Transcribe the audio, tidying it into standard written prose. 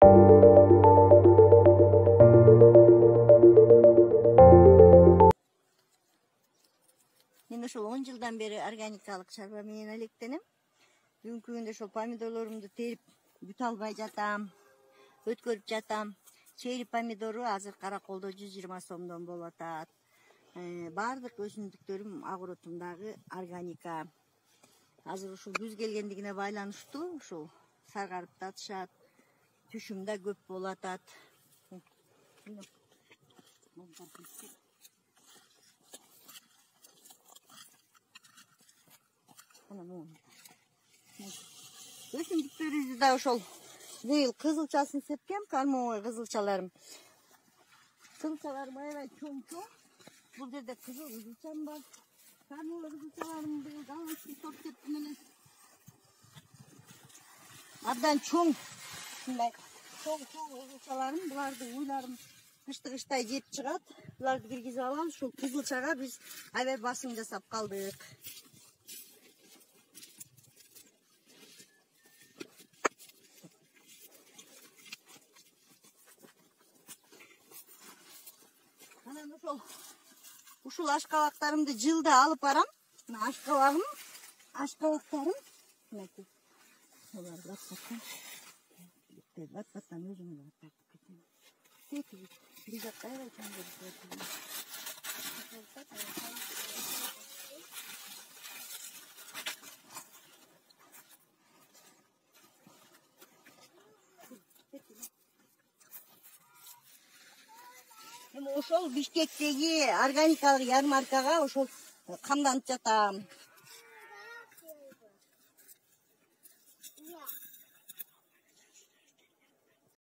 Мен ошол 10 жылдан бeri органикалык чарба менен алектенем. Бүгүнкү күндө ошол помидорлорумду терип бүт албай жатам. Өткөрүп жатам. Чери помидору азыр Караколдо 120 сомдон болуп атат. Бардык өсүмдүктөрүм огородумдагы органика. Азыр ушул күз келгендигине байланыштуу ушул саргарып татышат. Түшүм да көп болуп атат. Өсүмдүктөрүбүздү да ошол быйыл кызылчасын сепкем, кормовой кызылчаларым. Кызылчаларым аябай чоң-чоң. Бул жерде кызылчам бар. Кормовой кызылчаларым быйыл голландский сорт септим эле. Абдан чоң. Ушундай чоң-чоң кызылчаларым, буларды уйларым кыштай жеп чыгат. Буларды киргизип алабыз. Ушул кызылчага биз аябай басым жасап калдык. Анан ушул ашкабактарымды жылда алып барам. Ашкабактарым. Бат-баттан өзүм тартып кетем. Bir dakika evet ошол Бишкектеги органикалык ярмаркага ошол камданып жатам.